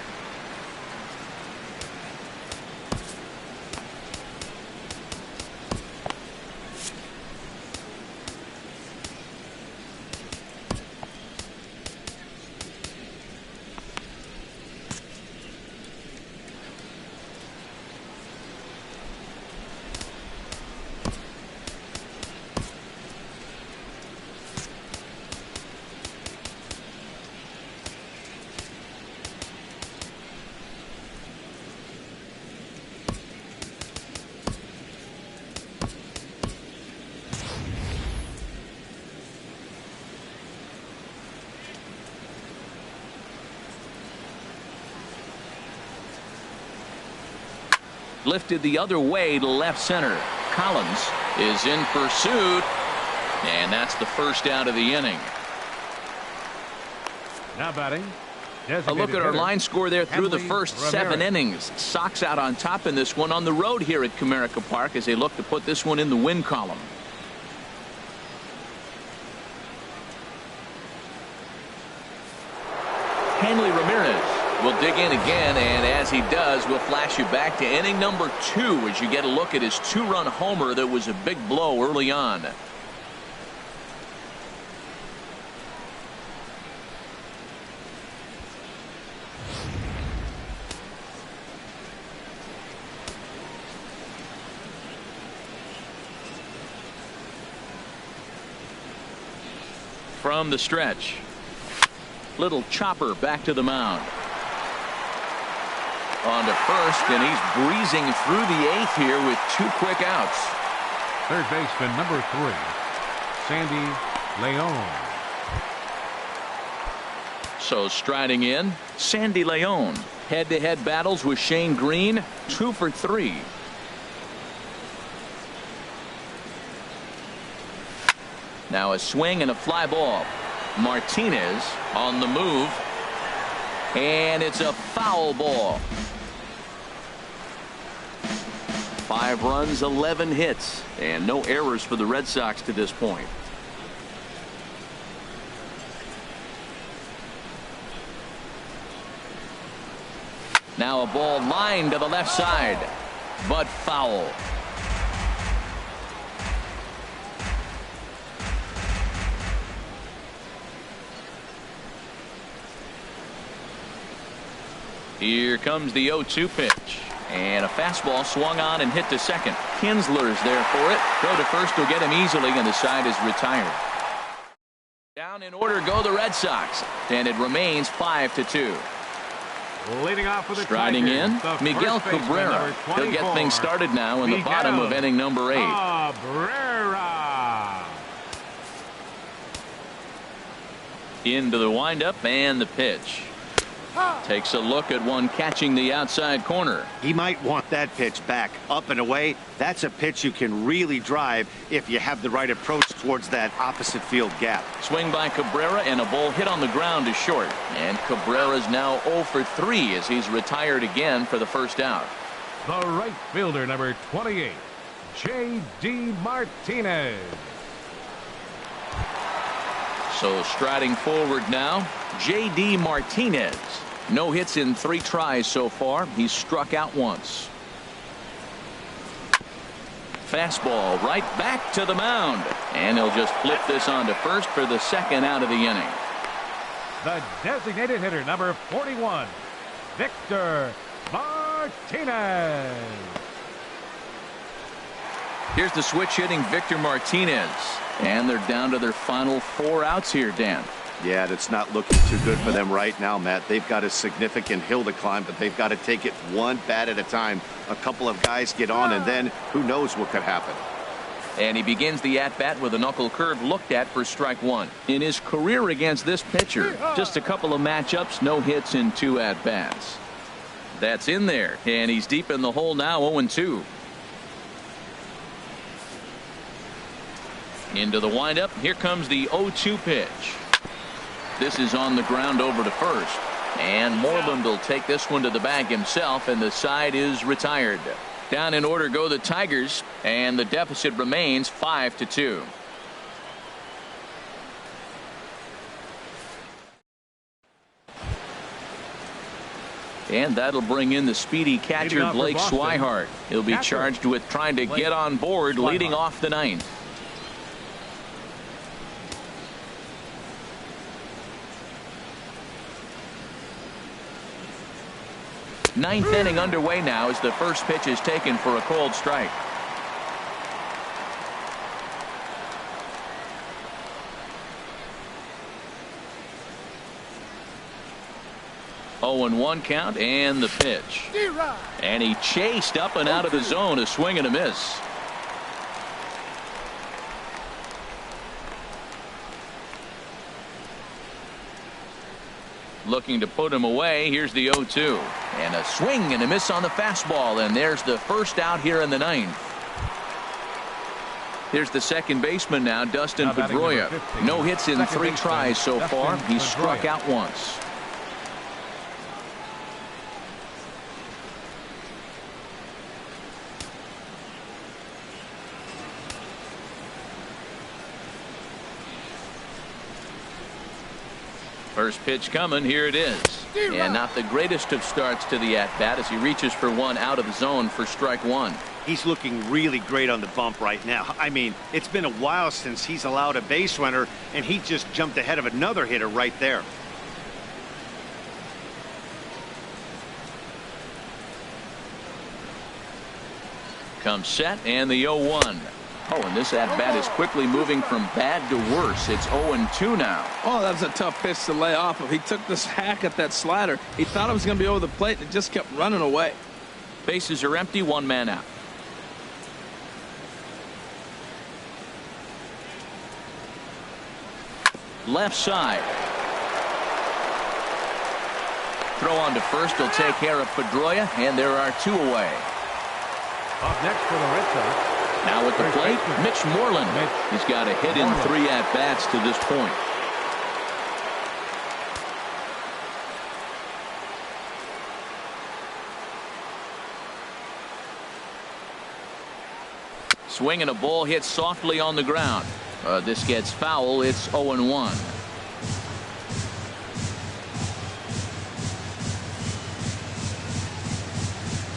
Lifted the other way to left center. Collins is in pursuit, and that's the first out of the inning. Now batting. A look at our line score there through the first 7 innings. Sox out on top in this one on the road here at Comerica Park as they look to put this one in the win column. Hanley Ramirez will dig in again, and as he does, we'll flash you back to inning number 2 as you get a look at his 2-run homer that was a big blow early on. From the stretch, little chopper back to the mound. On to first, and he's breezing through the 8th here with 2 quick outs. Third baseman number 3, Sandy Leon. So striding in, Sandy Leon. Head-to-head battles with Shane Green, 2 for 3. Now a swing and a fly ball. Martinez on the move, and it's a foul ball. 5 runs, 11 hits, and no errors for the Red Sox to this point. Now a ball lined to the left side, but foul. Here comes the 0-2 pitch. And a fastball swung on and hit to second. Kinsler's there for it. Throw to first will get him easily, and the side is retired. Down in order go the Red Sox, and it remains 5-2. Leading off with a striding in, Miguel Cabrera. He'll get things started now in the bottom of inning number 8. Cabrera. Into the windup and the pitch. Takes a look at one catching the outside corner. He might want that pitch back, up and away. That's a pitch you can really drive if you have the right approach towards that opposite field gap. Swing by Cabrera, and a ball hit on the ground is short. And Cabrera's now 0 for 3 as he's retired again for the first out. The right fielder, number 28, J.D. Martinez. So striding forward now, J.D. Martinez. No hits in 3 tries so far. He's struck out once. Fastball right back to the mound. And he'll just flip this on to first for the second out of the inning. The designated hitter, number 41, Victor Martinez. Here's the switch hitting Victor Martinez. And they're down to their final 4 outs here, Dan. Yeah, that's not looking too good for them right now, Matt. They've got a significant hill to climb, but they've got to take it one bat at a time. A couple of guys get on, and then who knows what could happen. And he begins the at-bat with a knuckle curve looked at for strike one. In his career against this pitcher, just a couple of matchups, no hits in 2 at-bats. That's in there, and he's deep in the hole now, 0-2. Into the windup. Here comes the 0-2 pitch. This is on the ground over to first. And Moreland will take this one to the bag himself, and the side is retired. Down in order go the Tigers, and the deficit remains 5-2. And that'll bring in the speedy catcher Blake Swihart. He'll be charged with trying to get on board leading off the ninth. Ninth inning underway now as the first pitch is taken for a cold strike. Oh, and 1 count, and the pitch. And he chased up and out of the zone, a swing and a miss. Looking to put him away. Here's the 0-2. And a swing and a miss on the fastball. And there's the first out here in the ninth. Here's the second baseman now, Dustin Pedroia. No hits in 3 tries so far. He's struck out once. First pitch coming. Here it is. And not the greatest of starts to the at-bat as he reaches for one out of the zone for strike one. He's looking really great on the bump right now. I mean, it's been a while since he's allowed a base runner, and he just jumped ahead of another hitter right there. Comes set, and the 0-1. Oh, and this at-bat is quickly moving from bad to worse. It's 0-2 now. Oh, that was a tough pitch to lay off of. He took this hack at that slider. He thought it was going to be over the plate, and it just kept running away. Bases are empty, 1 man out. Left side. Throw on to first will take care of Pedroia, and there are 2 away. Up next for the Red Sox. Now at the plate, Mitch Moreland. He's got a hit in 3 at-bats to this point. Swing and a ball hit softly on the ground. This gets foul. It's 0-1.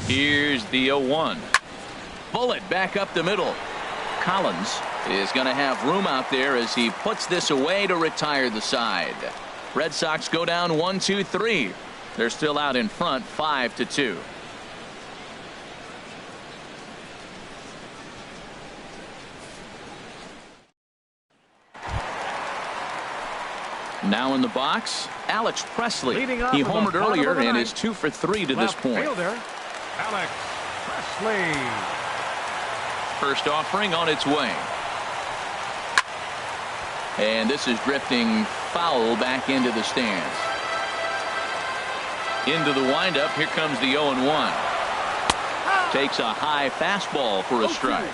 Here's the 0-1. Bullet back up the middle. Collins is going to have room out there as he puts this away to retire the side. Red Sox go down 1-2-3. They're still out in front 5-2. Now in the box, Alex Presley. He homered earlier and is 2 for 3 to this point. Fielder, Alex Presley. First offering on its way. And this is drifting foul back into the stands. Into the windup. Here comes the 0-1. Takes a high fastball for a strike.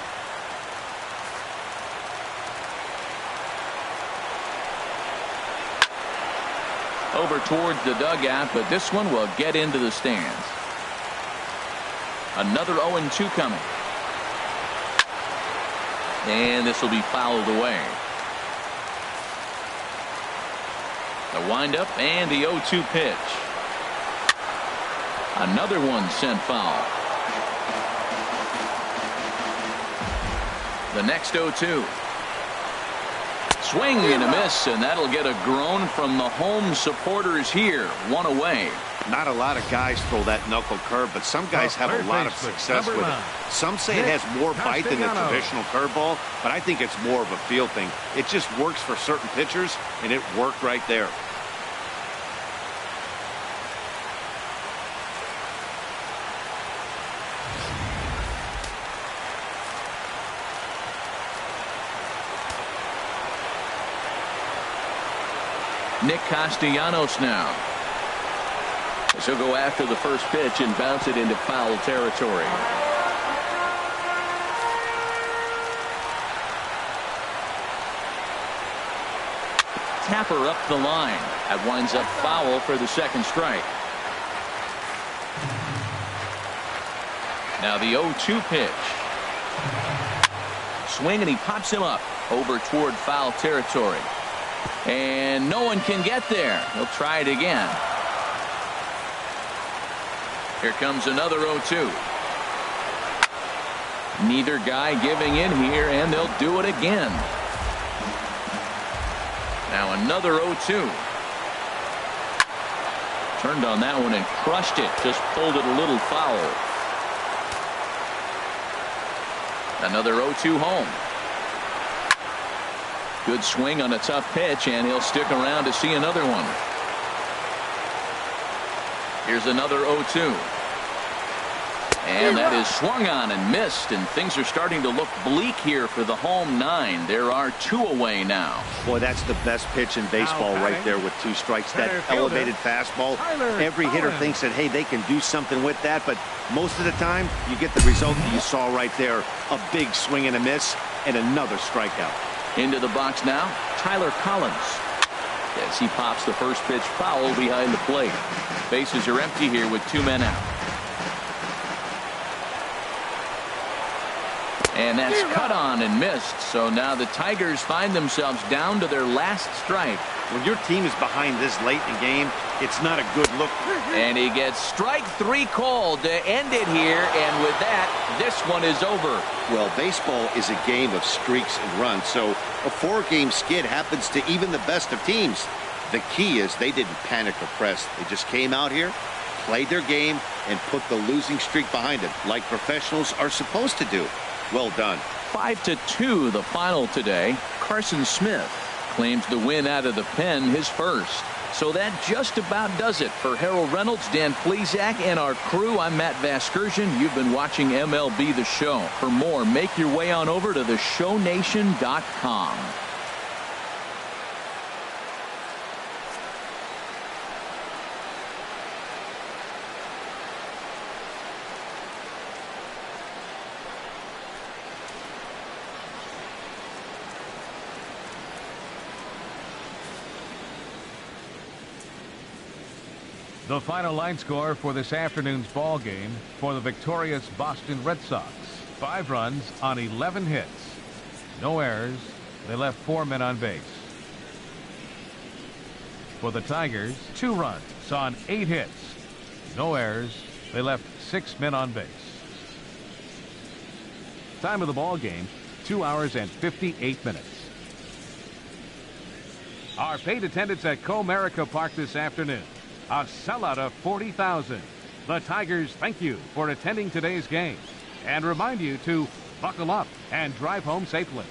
Over towards the dugout, but this one will get into the stands. Another 0-2 coming. And this will be fouled away. The windup and the 0-2 pitch. Another one sent foul. The next 0-2. Swing and a miss, and that'll get a groan from the home supporters here. 1 away. Not a lot of guys throw that knuckle curve, but some guys have a lot of success with it. Some say it has more bite than the traditional curveball, but I think it's more of a feel thing. It just works for certain pitchers, and it worked right there. Nick Castellanos now. So go after the first pitch and bounce it into foul territory. Tapper up the line. That winds up foul for the second strike. Now the 0-2 pitch. Swing, and he pops him up over toward foul territory. And no one can get there. He'll try it again. Here comes another 0-2. Neither guy giving in here, and they'll do it again. Now another 0-2. Turned on that one and crushed it. Just pulled it a little foul. Another 0-2 home. Good swing on a tough pitch, and he'll stick around to see another one. Here's another 0-2. And that is swung on and missed, and things are starting to look bleak here for the home nine. There are 2 away now. Boy, that's the best pitch in baseball right there with 2 strikes. That elevated fastball. Every hitter thinks that, hey, they can do something with that, but most of the time you get the result that you saw right there. A big swing and a miss, and another strikeout. Into the box now, Tyler Collins. As he pops the first pitch foul behind the plate. Bases are empty here with 2 men out. And that's cut on and missed. So now the Tigers find themselves down to their last strike. When your team is behind this late in the game, it's not a good look. And he gets strike 3 called to end it here. And with that, this one is over. Well, baseball is a game of streaks and runs. So a 4-game skid happens to even the best of teams. The key is they didn't panic or press. They just came out here, played their game, and put the losing streak behind them, like professionals are supposed to do. Well done. 5-2 the final today. Carson Smith claims the win out of the pen, his first. So that just about does it for Harold Reynolds, Dan Plesac, and our crew. I'm Matt Vasgersian. You've been watching MLB The Show. For more, make your way on over to theshownation.com. The final line score for this afternoon's ball game for the victorious Boston Red Sox. 5 runs on 11 hits. No errors. They left 4 men on base. For the Tigers, 2 runs on 8 hits. No errors. They left 6 men on base. Time of the ball game, 2 hours and 58 minutes. Our paid attendance at Comerica Park this afternoon. A sellout of 40,000. The Tigers thank you for attending today's game and remind you to buckle up and drive home safely.